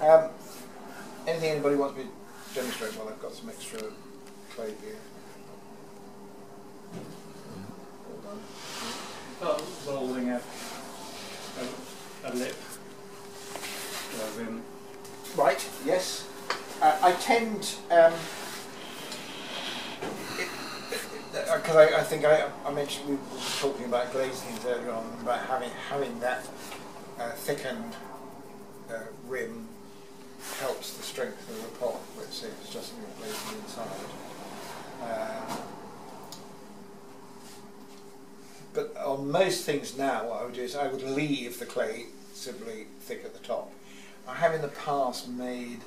Anything anybody wants me to demonstrate while I've got some extra clay here? All done? Rolling a lip. Rim. Right, yes. I tend, because I think I mentioned we were talking about glazing things earlier on, about having that thickened rim helps the strength of the pot, which is just glazing inside. But on most things now, what I would do is I would leave the clay simply thick at the top. I have in the past made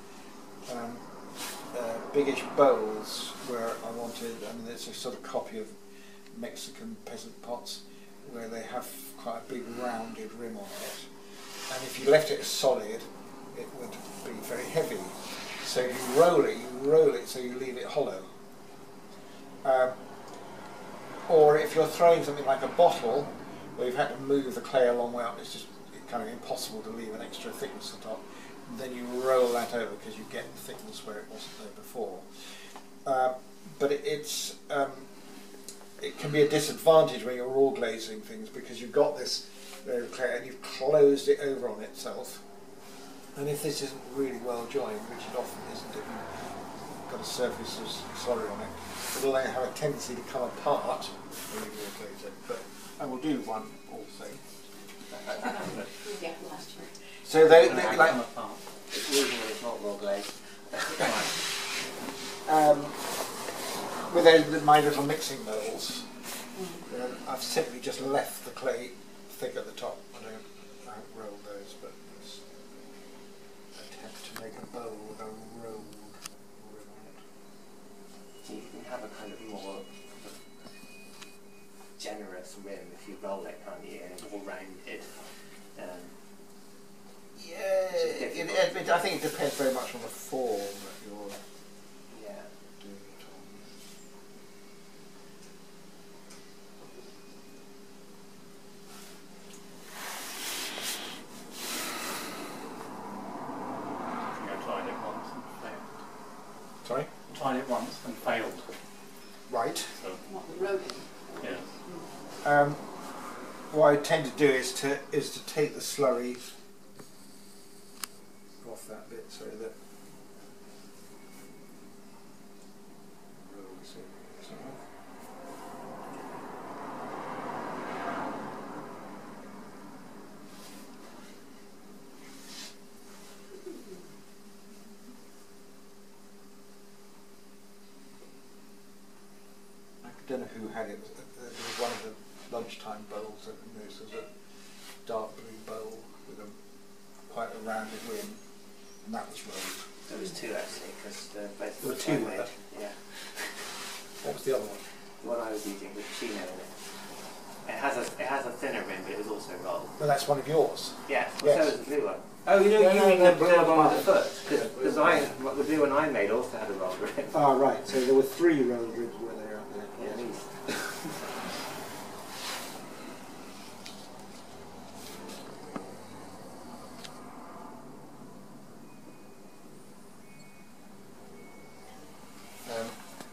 biggish bowls where I wanted, I mean it's a sort of copy of Mexican peasant pots where they have quite a big rounded rim on it, and if you left it solid it would be very heavy, so you roll it so you leave it hollow. Or if you're throwing something like a bottle where you've had to move the clay a long way up, it's just kind of impossible to leave an extra thickness on top, then you roll that over because you get the thickness where it wasn't there before. But it can be a disadvantage when you're raw glazing things because you've got this clay and you've closed it over on itself. And if this isn't really well joined, which it often isn't if you've got a surface of slurry on it, it'll then have a tendency to come apart when you raw glaze it. But I will do one also. Yeah, last year. So they like. It's usually it's not raw glaze. With my little mixing bowls, I've simply just left the clay thick at the top. I haven't rolled those, but it's an attempt to make a bowl with a rolled rim on it. So you can have a kind of more generous rim if you roll it, can't you? And it's all rounded. I think it depends very much on the form that you're doing it on. I tried it once and failed. Sorry? Tried it once and failed. Right. So, What, the roading? yes. What I tend to do is to take the slurry off that bit so that rolls it off. I don't know who had it. There was one of the lunchtime bowls that was a dark blue bowl with a quite a rounded rim, and that was rolled. There was two actually, because both There were were two, made. were there? Yeah. What was the other one? The one I was using with chino in it. It has a thinner rim, but it was also rolled. Well, that's one of yours. Yeah. Yes. So was the blue one. Oh, you know, No, you no, mean no, the blue one one. with the foot? Because the blue one I made also had a rolled rim. Ah, right. So there were 3 rolled ribs were there up there. Yeah, at least.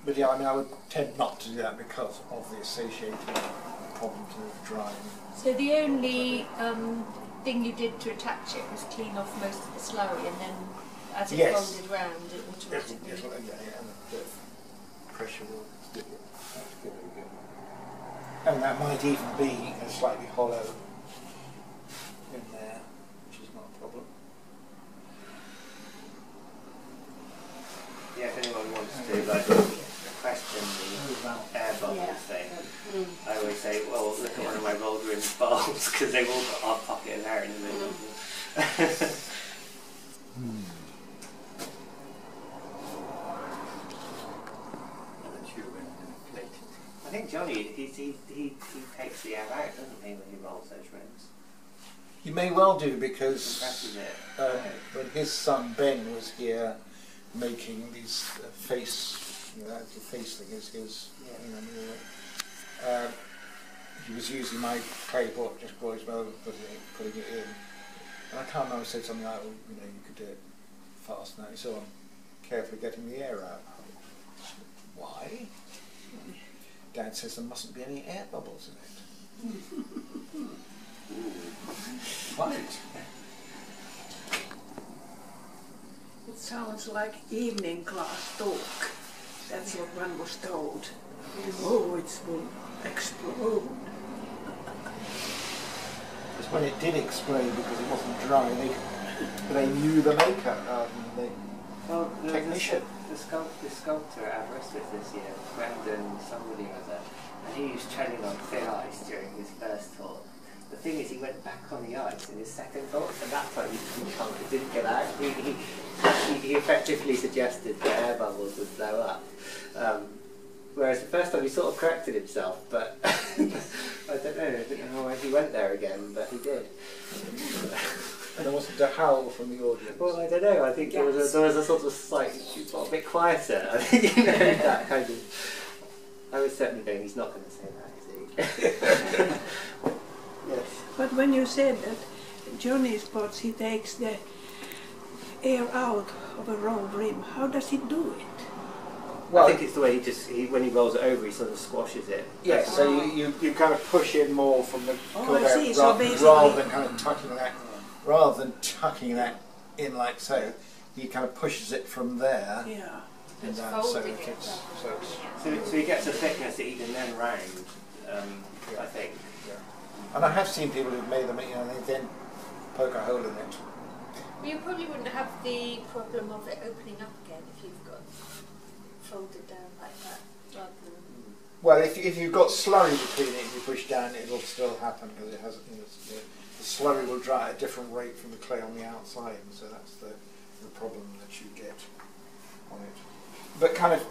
But yeah, I mean, I would tend not to do that because of the associated problems with drying. So the only thing you did to attach it was clean off most of the slurry, and then as it Yes. folded round, it automatically. Yes, well, yeah, and the pressure will stick it. That's good, very good. And that might even be a slightly hollow in there, which is not a problem. Yeah, if anyone wants to question the air bubbles thing, I always say, well, look at one of my rolled rim bowls because they've all got our pocket of air in the middle. I think Johnny, he takes the air out, doesn't he, when he rolls those rims? You may well do because Compresses it. when his son Ben was here making these face, the face thing is his, he was using my clay pot, just boys well, putting it in. And I can't remember, I said something like, well, you could do it fast now, so I'm carefully getting the air out. Why? Dad says there mustn't be any air bubbles in it. Right. It sounds like evening class talk. That's what one was told. Oh, it will explode. It's when it did explode because it wasn't dry. They knew the maker rather than the technician. The sculptor at Aberystwyth this year, Brendan somebody or other, and he was treading on thin ice during his first talk. The thing is, he went back on the ice in his second talk, and that time he didn't get out. He effectively suggested that air bubbles would blow up. Whereas the first time he sort of corrected himself, but I don't know why he went there again, but he did. And there wasn't a howl from the audience. Well, I don't know. I think there was a sort of a bit quieter. I think that kind of. I was certainly going. He's not going to say that, is he? Yes. But when you said that Johnny Spots, he takes the air out of a rolled rim, how does he do it? Well, I think it's the way when he rolls it over, he sort of squashes it. Yes, so you kind of push in more from the rather than kind of tucking that in like so. He kind of pushes it from there. Yeah. And down, so he gets a thickness that he can then round. I think. Yeah. And I have seen people who've made them, they then poke a hole in it. Well, you probably wouldn't have the problem of it opening up again if you've got folded down like that, rather than. Well, if you've got slurry between it and you push down, it'll still happen because it has. The slurry will dry at a different rate from the clay on the outside, and so that's the problem that you get on it. But kind of,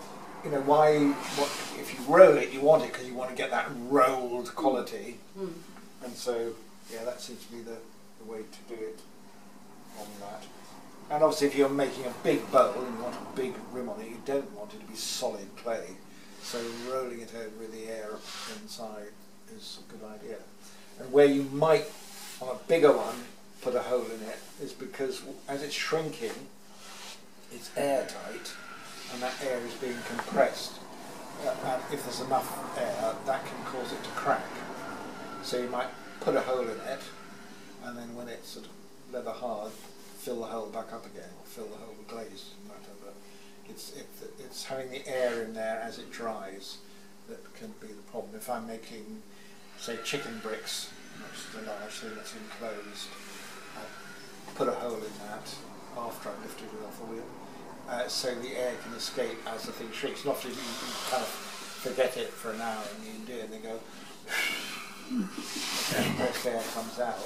if you roll it, you want it because you want to get that rolled quality, and so that seems to be the way to do it on that. And obviously, if you're making a big bowl and you want a big rim on it, you don't want it to be solid clay. So rolling it over with the air inside is a good idea. And where you might, on a bigger one, put a hole in it is because as it's shrinking, it's airtight, and that air is being compressed. And if there's enough air, that can cause it to crack. So you might put a hole in it, and then when it's sort of leather hard, fill the hole back up again, or fill the hole with glaze. But it's having the air in there as it dries that can be the problem. If I'm making, say, chicken bricks, which is a large thing that's enclosed, I put a hole in that after I've lifted it off the wheel, so the air can escape as the thing shrinks. And often you kind of forget it for an hour and you do it and they go, and fresh air comes out.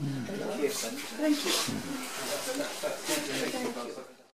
Thank you. Thank you.